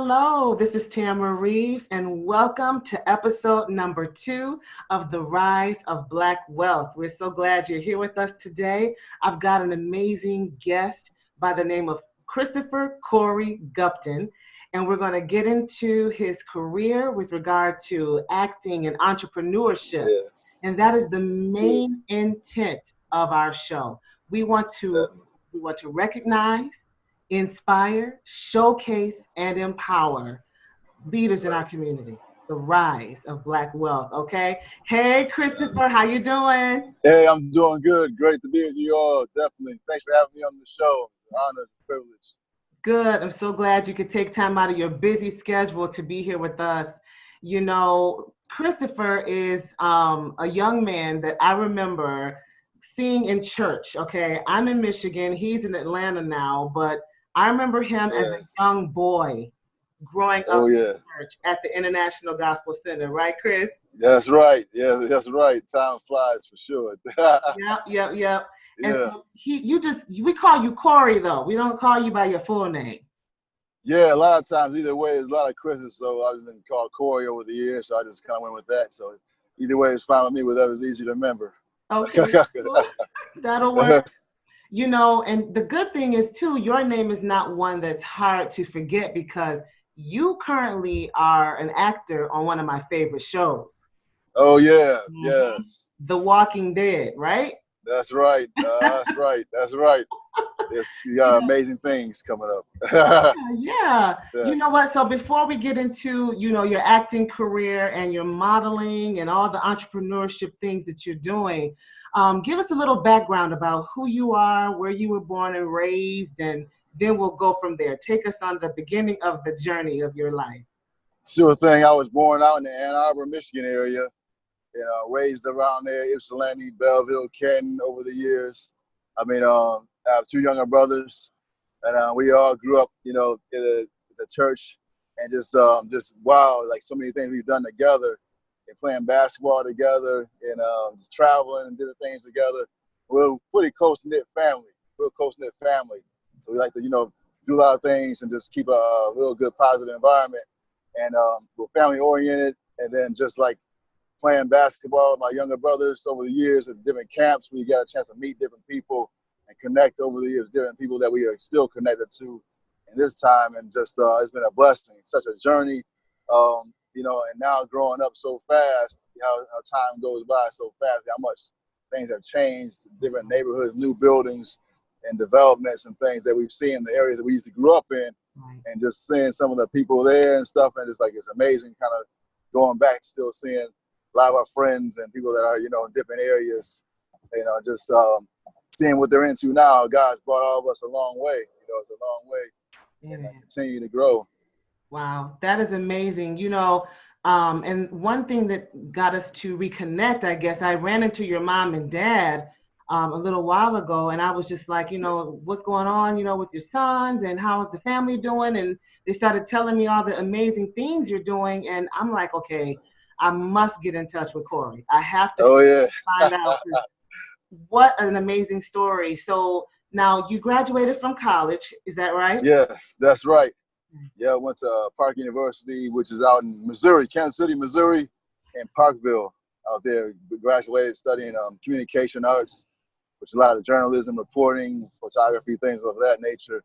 Hello, this is Tamara Reeves, and welcome to episode number 2 of The Rise of Black Wealth. We're so glad you're here with us today. I've got an amazing guest by the name of Christopher Corey Gupton, and we're going to get into his career with regard to acting and entrepreneurship. Yes. And that is the main intent of our show. We want to recognize, inspire, showcase, and empower leaders in our community. The rise of Black wealth. Okay. Hey, Christopher, how you doing? Hey, I'm doing good. Great to be with you all. Definitely. Thanks for having me on the show. Honor, privilege. Good. I'm so glad you could take time out of your busy schedule to be here with us. You know, Christopher is a young man that I remember seeing in church. Okay. I'm in Michigan. He's in Atlanta now, but I remember him as a young boy growing up in church at the International Gospel Center, right, Chris? That's right. Yeah, that's right. Time flies for sure. Yep. And so we call you Corey though. We don't call you by your full name. Yeah, a lot of times, either way, there's a lot of Chris's, so I've been called Corey over the years, so I just kind of went with that. So either way, it's fine with me, whatever's easy to remember. Okay, cool. That'll work. You know, and the good thing is too, your name is not one that's hard to forget because you currently are an actor on one of my favorite shows. Oh, yeah, yes. The Walking Dead, right? That's right. That's right. It's, you got amazing things coming up. Yeah. You know what? So before we get into, your acting career and your modeling and all the entrepreneurship things that you're doing, give us a little background about who you are, where you were born and raised, and then we'll go from there. Take us on the beginning of the journey of your life. Sure thing. I was born out in the Ann Arbor, Michigan area. Raised around there, Ypsilanti, Belleville, Canton over the years. I have 2 younger brothers, and we all grew up, in the church, and just wow, like so many things we've done together, and playing basketball together, and just traveling and different things together. We're a pretty close-knit family, So we like to, do a lot of things and just keep a real good, positive environment. And we're family-oriented, and then just like playing basketball with my younger brothers over the years at different camps, we got a chance to meet different people and connect over the years, different people that we are still connected to in this time. And just, it's been a blessing, such a journey, and now growing up so fast, how time goes by so fast, how much things have changed, different neighborhoods, new buildings and developments and things that we've seen in the areas that we used to grow up in, and just seeing some of the people there and stuff. And it's like, it's amazing kind of going back, still seeing a lot of our friends and people that are, in different areas, just seeing what they're into now. God's brought all of us a long way. It's a long way, and continue to grow. Wow, that is amazing. And one thing that got us to reconnect, I guess, I ran into your mom and dad a little while ago, and I was just like, what's going on, with your sons, and how is the family doing? And they started telling me all the amazing things you're doing, and I'm like, okay, I must get in touch with Corey. I have to find out what an amazing story. So now you graduated from college, is that right? Yes, that's right. Yeah, I went to Park University, which is out in Missouri, Kansas City, Missouri, and Parkville out there. Graduated studying communication arts, which is a lot of journalism, reporting, photography, things of that nature,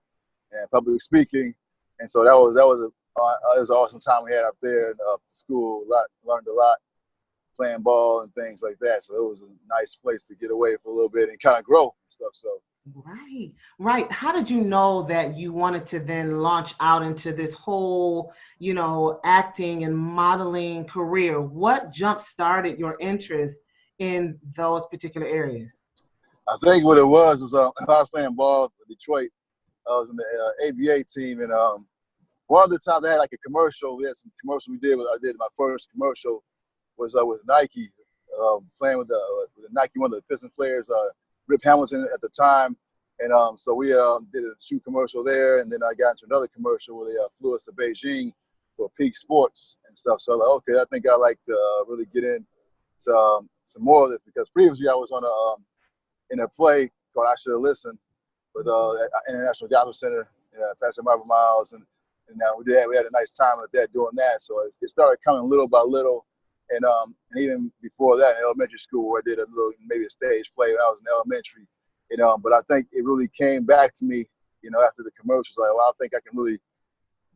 and public speaking. And so that was an awesome time we had up there in school. Learned a lot, playing ball and things like that. So it was a nice place to get away for a little bit and kind of grow and stuff. So. Right. How did you know that you wanted to then launch out into this whole, acting and modeling career? What jump started your interest in those particular areas? I think what it was I was playing ball for Detroit. I was in the ABA team, and one of the times they had like a commercial. We had some commercial I did my first commercial was with Nike, playing with the Nike, one of the Pistons players, Rip Hamilton at the time. And so we did a shoot commercial there, and then I got into another commercial where they flew us to Beijing for Peak Sports and stuff. So I was like, okay, I think I like to really get in some more of this, because previously I was on in a play called I Should Have Listened with International Gospel Center, Pastor Marvin Miles, and And we had a nice time with that doing that. So it started coming little by little. And even before that, in elementary school, where I did a little, maybe a stage play when I was in elementary. But I think it really came back to me, after the commercials, like, well, I think I can really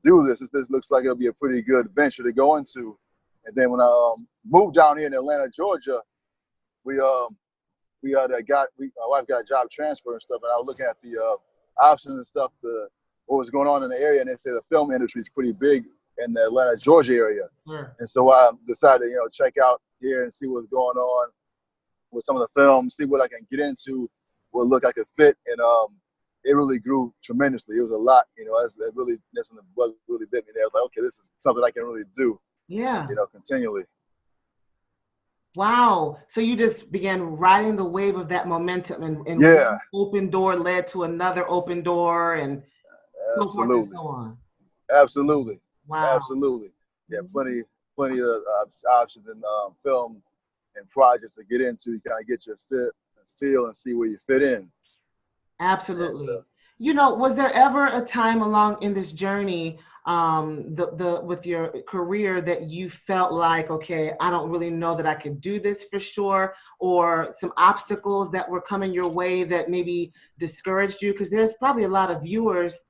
do this. This looks like it'll be a pretty good venture to go into. And then when I moved down here in Atlanta, Georgia, my wife got a job transfer and stuff, and I was looking at the options and stuff, what was going on in the area, and they say the film industry is pretty big in the Atlanta, Georgia area. Sure. And so I decided to, check out here and see what's going on with some of the films, see what I can get into, what look I could fit, and it really grew tremendously. It was a lot, that's when the bug really bit me there. I was like, okay, this is something I can really do. Yeah. Continually. Wow. So you just began riding the wave of that momentum, and yeah, one open door led to another open door, and so forth and so on. Absolutely. Wow. Absolutely. Yeah, plenty of options in film and projects to get into. You kind of get your feel and see where you fit in. Absolutely. So, was there ever a time along in this journey, with your career, that you felt like, okay, I don't really know that I could do this for sure, or some obstacles that were coming your way that maybe discouraged you? Because there's probably a lot of viewers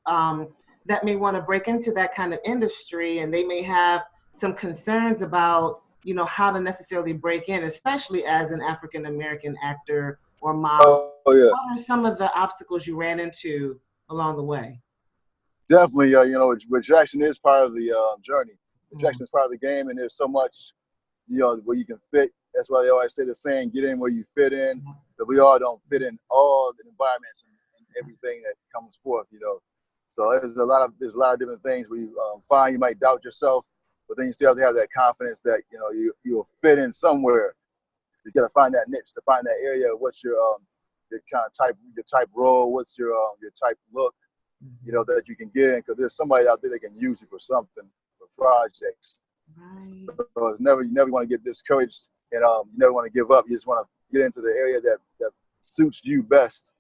that may want to break into that kind of industry, and they may have some concerns about, how to necessarily break in, especially as an African-American actor or model. Oh, yeah. What are some of the obstacles you ran into along the way? Definitely, rejection is part of the journey. Rejection is part of the game, and there's so much, where you can fit. That's why they always say the saying, get in where you fit in. That we all don't fit in all the environments and everything that comes forth, So there's a lot of different things where you find you might doubt yourself, but then you still have to have that confidence that, you'll fit in somewhere. You got to find that niche, to find that area. What's your kind of your type role? What's your type look? That you can get in, because there's somebody out there that can use you for something, for projects. Right. So you never want to get discouraged, and you never want to give up. You just want to get into the area that suits you best.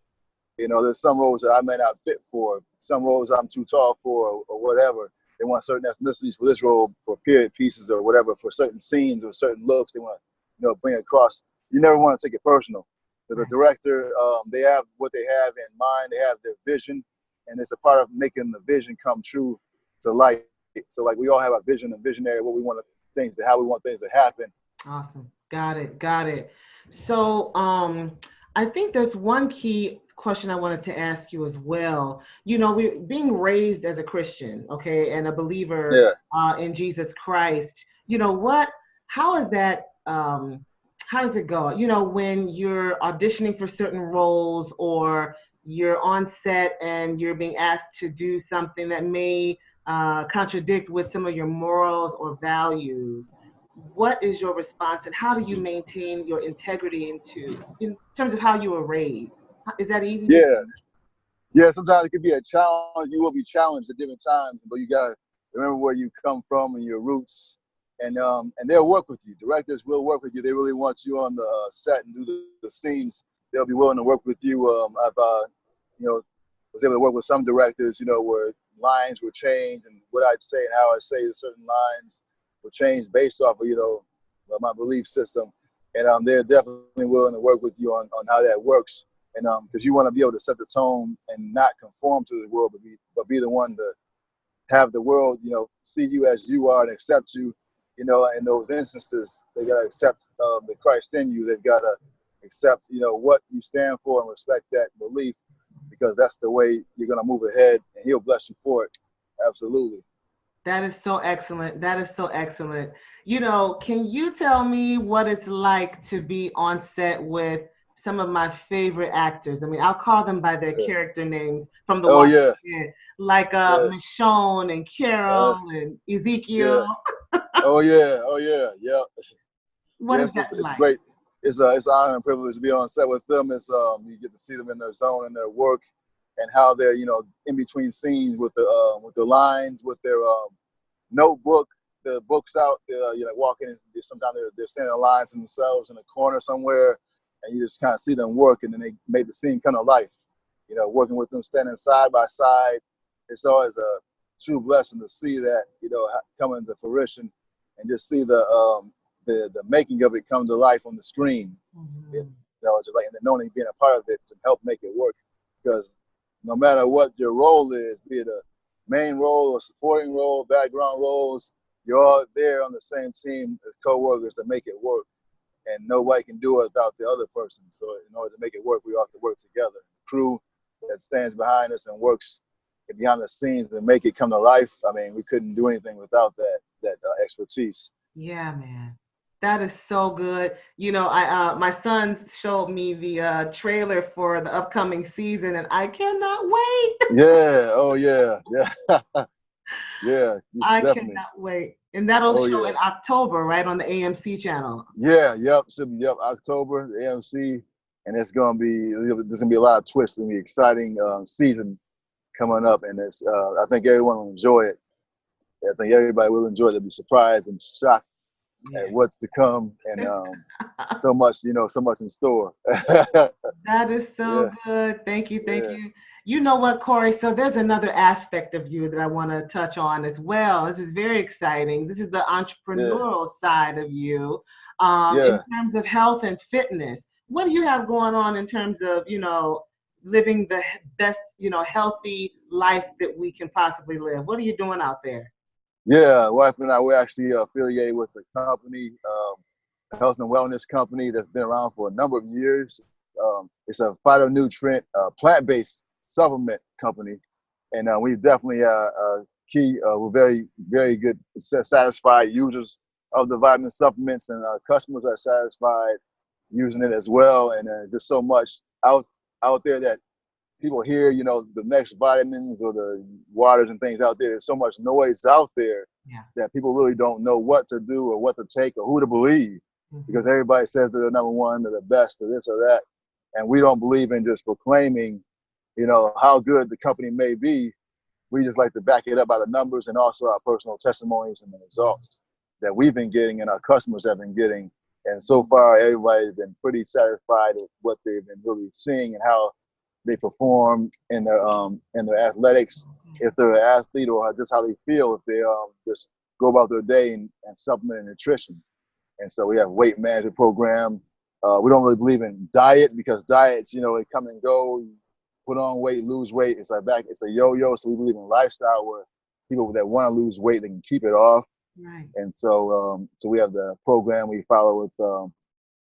There's some roles that I may not fit for, some roles I'm too tall for, or whatever. They want certain ethnicities for this role, for period pieces or whatever, for certain scenes or certain looks they want to, bring across. You never want to take it personal. As a director, they have what they have in mind. They have their vision. And it's a part of making the vision come true to light. So like we all have a vision and visionary, what we want how we want things to happen. Awesome. Got it. So I think there's one key question I wanted to ask you as well. We're being raised as a Christian, okay, and a believer in Jesus Christ. How is that, how does it go? When you're auditioning for certain roles, or you're on set and you're being asked to do something that may contradict with some of your morals or values, what is your response, and how do you maintain your integrity in terms of how you were raised? Is that easy? Yeah, sometimes it could be a challenge. You will be challenged at different times, but you got to remember where you come from and your roots, and they'll work with you. Directors will work with you. They really want you on the set and do the scenes. They'll be willing to work with you. I've was able to work with some directors, where lines were changed, and what I'd say and how I say certain lines were changed based off of my belief system. And they're definitely willing to work with you on how that works. And because you want to be able to set the tone and not conform to the world, but be the one to have the world, see you as you are and accept you. In those instances, they got to accept the Christ in you. They've got to accept, what you stand for, and respect that belief, because that's the way you're going to move ahead, and he'll bless you for it. Absolutely. That is so excellent. Can you tell me what it's like to be on set with some of my favorite actors? I mean, I'll call them by their character names from the like Michonne and Carol and Ezekiel. Yeah. What is that like? It's great. It's an honor and privilege to be on set with them. It's you get to see them in their zone and their work, and how they're in between scenes with the lines, with their notebook, the books out. Walking. Sometimes they're saying the lines themselves in a corner somewhere, and you just kind of see them work, and then they made the scene come to life. Working with them, standing side by side. It's always a true blessing to see that, come into fruition, and just see the making of it come to life on the screen. Mm-hmm. Just like, and then only being a part of it to help make it work. Because no matter what your role is, be it a main role or supporting role, background roles, you're all there on the same team as co-workers to make it work. And nobody can do it without the other person. So in order to make it work, we all have to work together. The crew that stands behind us and works behind the scenes to make it come to life. I mean, we couldn't do anything without that expertise. Yeah, man. That is so good. I my sons showed me the trailer for the upcoming season, and I cannot wait. Yeah. Oh yeah. Yeah. Yeah. I Definitely. cannot wait. And that'll show Yeah. in October, right, on the AMC channel. Yeah. Yep. Should be October, the AMC, and there's gonna be a lot of twists. It's gonna be exciting season coming up, and I think everyone will enjoy it. I think everybody will enjoy it. They'll be surprised and shocked at what's to come, and so much in store. That is so good. Thank you. Thank you. You know what, Corey? So there's another aspect of you that I want to touch on as well. This is very exciting. This is the entrepreneurial side of you. In terms of health and fitness, what do you have going on in terms of, living the best, healthy life that we can possibly live? What are you doing out there? Yeah, wife and I, we're actually affiliated with a company, a health and wellness company that's been around for a number of years. It's a phytonutrient, plant-based supplement company, and we definitely we're very, very good, satisfied users of the vitamin supplements, and our customers are satisfied using it as well. And just so much out there that people hear, the next vitamins or the waters and things out there. There's so much noise out there that people really don't know what to do or what to take or who to believe, because everybody says they're the number one, they're the best, or this or that. And we don't believe in just proclaiming, how good the company may be. We just like to back it up by the numbers and also our personal testimonies and the results that we've been getting and our customers have been getting. And so far, everybody's been pretty satisfied with what they've been really seeing and how they perform in their athletics, if they're an athlete, or just how they feel if they just go about their day and supplement and nutrition. And so we have weight management program. We don't really believe in diet, because diets, they come and go. You put on weight, lose weight. It's a yo-yo. So we believe in lifestyle where people that want to lose weight, they can keep it off. Right. And so we have the program we follow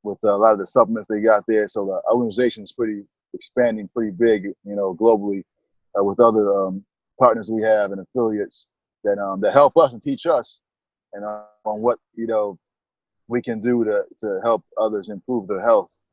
with a lot of the supplements they got there. So the organization is expanding pretty big, globally, with other partners we have and affiliates that help us and teach us and on what we can do to help others improve their health.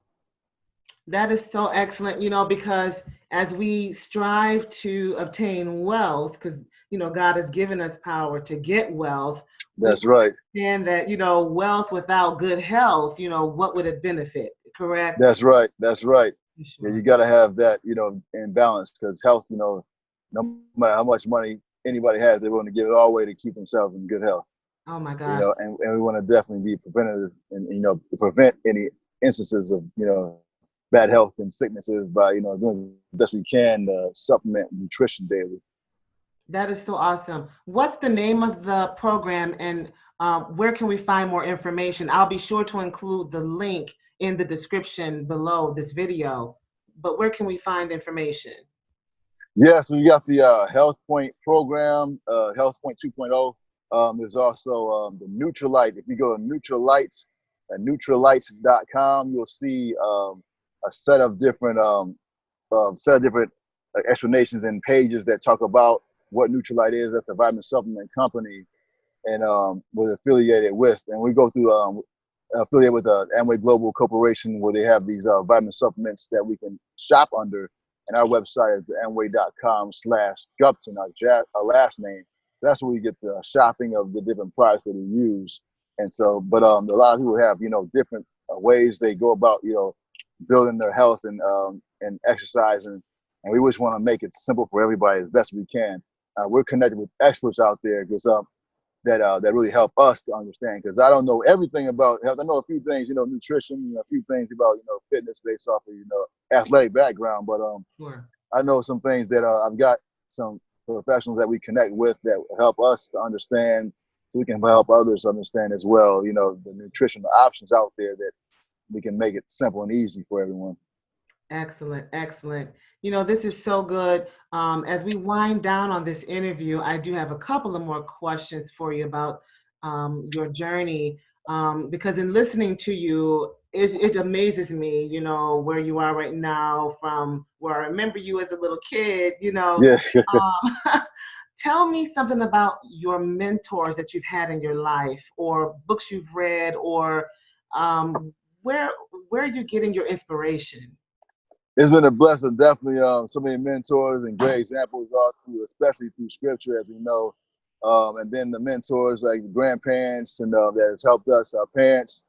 That is so excellent, because as we strive to obtain wealth, because God has given us power to get wealth. That's right. And that wealth without good health, what would it benefit? Correct. That's right. That's right. Sure. Yeah, you got to have that, in balance, because health, no matter how much money anybody has, they want to give it all away to keep themselves in good health. Oh my God. And we want to definitely be preventative and, to prevent any instances of, bad health and sicknesses by, doing the best we can to supplement nutrition daily. That is so awesome. What's the name of the program, and where can we find more information? I'll be sure to include the link in the description below this video, but where can we find information? Yes, we got the Health Pointe program, Health Pointe 2.0. There's also the Nutrilite. If you go to Nutrilite, Nutrilite.com, you'll see a set of different explanations and pages that talk about what Nutrilite is. That's the vitamin supplement company, and we're affiliated with. And we go through affiliate with Amway Global Corporation, where they have these vitamin supplements that we can shop under. And our website is amway.com/Gupton, our last name. That's where we get the shopping of the different products that we use. And so, but a lot of people have, different ways they go about, building their health and exercising. And we just want to make it simple for everybody as best we can. We're connected with experts out there because that really help us to understand, because I don't know everything about health. I know a few things, nutrition, a few things about, fitness based off of, athletic background, but Sure. I know some things that I've got some professionals that we connect with that help us to understand, so we can help others understand as well, you know, the nutritional options out there, that we can make it simple and easy for everyone. Excellent, excellent. You know, this is so good. As we wind down on this interview, I do have a couple of more questions for you about your journey. Because in listening to you, it amazes me, you know, where you are right now from where I remember you as a little kid, you know. Yeah. Tell me something about your mentors that you've had in your life, or books you've read, or um, where where you're getting your inspiration. It's been a blessing, definitely. So many mentors and great examples all through, especially through scripture, as we know. And then the mentors like grandparents, and that has helped us. Our parents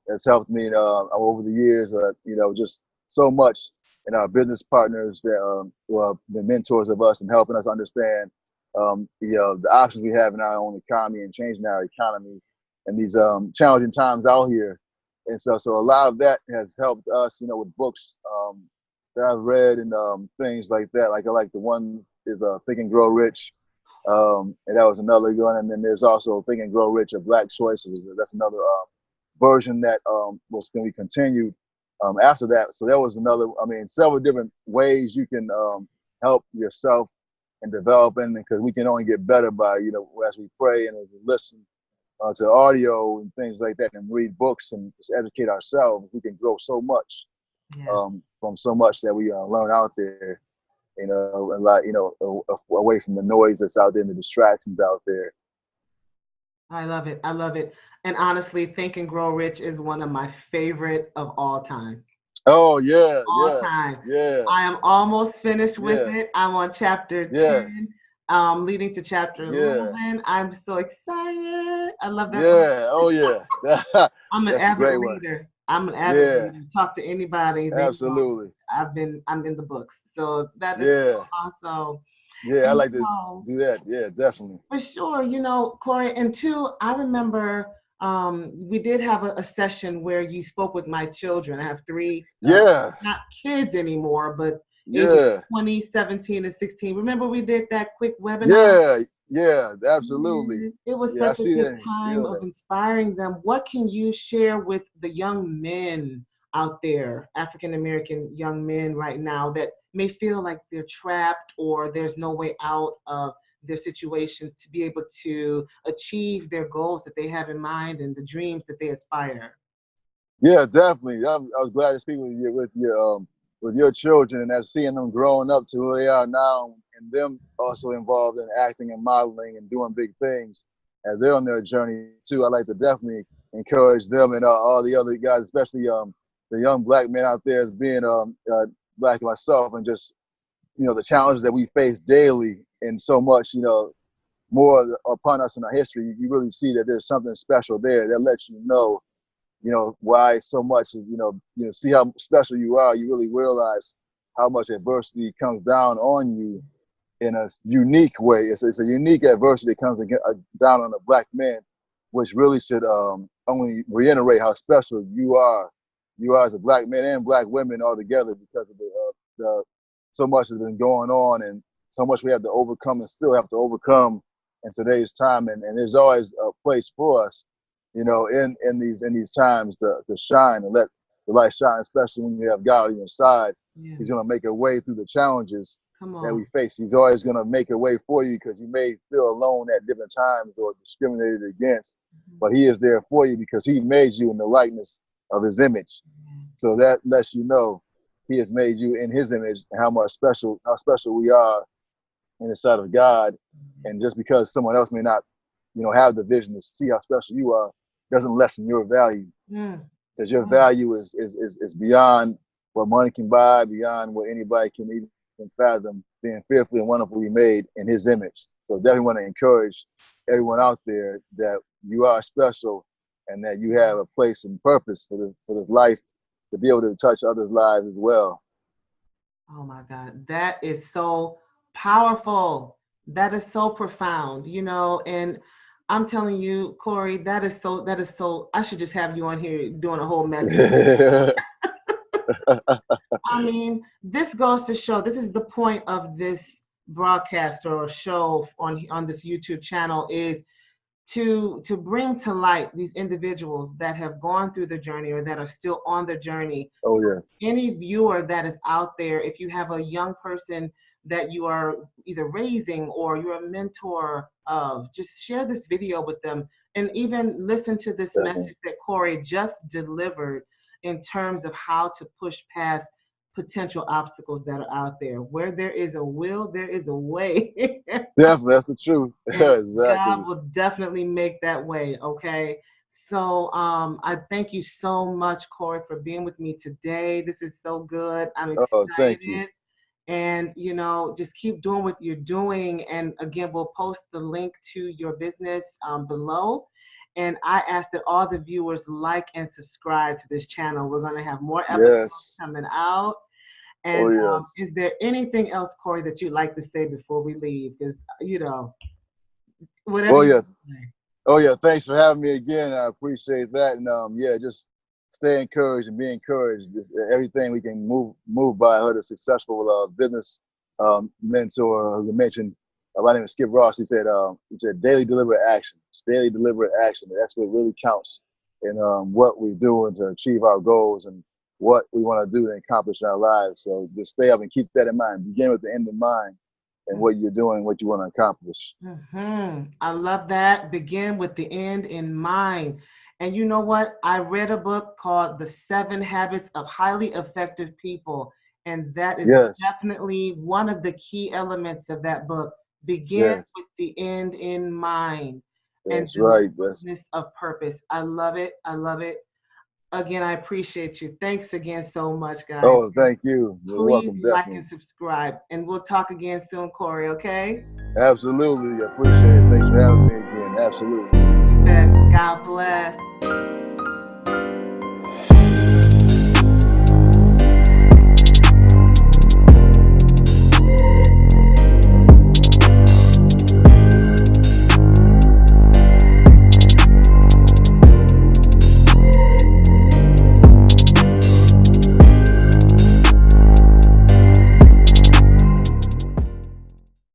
has helped me over the years. You know, just so much. And our business partners that well, the mentors of us and helping us understand, you know, the options we have in our own economy and changing our economy and these challenging times out here. And so a lot of that has helped us, you know, with books that I've read and things like that. Like I like the one is Think and Grow Rich, and that was another one. And then there's also Think and Grow Rich: A Black Choices. That's another version that was going to be continued after that. So that was another. I mean, several different ways you can help yourself and developing, because we can only get better by, you know, as we pray and as we listen to audio and things like that, and read books and just educate ourselves. We can grow so much. Yeah. From so much that we learn out there, you know, a lot, you know, away from the noise that's out there and the distractions out there. I love it. I love it. And honestly, Think and Grow Rich is one of my favorite of all time. Oh yeah, All yeah, time. yeah, I am almost finished with yeah, it. I'm on chapter yes, 10, leading to chapter yeah, 11. I'm so excited. I love that book. yeah, oh yeah. I'm an That's a avid great one. reader. I'm an avid Yeah, reader. Talk to anybody, they know absolutely. I'm in the books. So that is so Yeah, awesome. yeah, I And like to do that. Yeah, definitely. for sure, you know, Corey, and two, I remember we did have a session where you spoke with my children. I have three, Yeah, not kids anymore, but ages yeah, 20, 17, and 16. Remember we did that quick webinar? yeah, yeah, absolutely. Yeah, it was Yeah, I such a see good that and time feel of that. inspiring them. What can you share with the young men out there, African American young men right now, that may feel like they're trapped or there's no way out of their situation to be able to achieve their goals that they have in mind and the dreams that they aspire? Yeah, definitely. I was glad to speak with your children, and as seeing them growing up to who they are now, and them also involved in acting and modeling and doing big things as they're on their journey too. I like to definitely encourage them and all the other guys, especially the young black men out there, as being black myself, and just, you know, the challenges that we face daily, and so much, you know, more upon us in our history. You really see that there's something special there that lets you know, why so much, see how special you are. You really realize how much adversity comes down on you in a unique way. It's a unique adversity that comes down on a black man, which really should only reiterate how special you are. You are as a black man and black women all together, because of the so much has been going on, and so much we have to overcome and still have to overcome in today's time. And there's always a place for us, you know, in these times to shine and let the light shine, especially when you have God on your side. Yeah, He's going to make a way through the challenges come that on. we face. He's always going to make a way for you, because you may feel alone at different times or discriminated against, but he is there for you because he made you in the likeness of his image. So that lets you know he has made you in his image, and how special we are in the sight of God. And just because someone else may not, you know, have the vision to see how special you are, doesn't lessen your value. Mm, Because your mm. value is beyond what money can buy, beyond what anybody can even fathom, being fearfully and wonderfully made in his image. So definitely want to encourage everyone out there that you are special, and that you have a place and purpose for this life, to be able to touch others' lives as well. Oh my God, that is so powerful. That is so profound, you know, and I'm telling you, Corey, that is so, I should just have you on here doing a whole message. I mean, this goes to show, this is the point of this broadcast or show on this YouTube channel is to bring to light these individuals that have gone through the journey or that are still on the journey. Oh So yeah. any viewer that is out there, if you have a young person that you are either raising or you're a mentor of, just share this video with them and even listen to this Definitely. message that Corey just delivered in terms of how to push past potential obstacles that are out there. Where there is a will, there is a way. Definitely, that's the truth. And Exactly. God will definitely make that way. Okay. So I thank you so much, Corey, for being with me today. This is so good. I'm Oh, thank you. excited. And just keep doing what you're doing. And again, we'll post the link to your business below. And I ask that all the viewers like and subscribe to this channel. We're going to have more episodes Yes. coming out. Oh And yes. is there anything else, Corey, that you'd like to say before we leave? Because, whatever Oh you yeah. say. Oh yeah. Thanks for having me again. I appreciate that. And yeah, just stay encouraged and be encouraged. Just, everything we can move by. I heard a successful business mentor who mentioned my name is Skip Ross. He said daily deliberate action. It's daily deliberate action. That's what really counts in what we're doing to achieve our goals and what we want to do to accomplish in our lives. So just stay up and keep that in mind. Begin with the end in mind and what you're doing, what you want to accomplish. I love that. Begin with the end in mind. And you know what? I read a book called The 7 Habits of Highly Effective People. And that is Yes. definitely one of the key elements of that book. Begin Yes. with the end in mind and That's right. That's deliberateness of purpose. I love it. I love it. Again, I appreciate you. Thanks again so much, guys. oh, thank you. You're Please welcome. like Definitely. and subscribe. And we'll talk again soon, Corey, okay? Absolutely. I appreciate it. Thanks for having me again. Absolutely. You bet. God bless.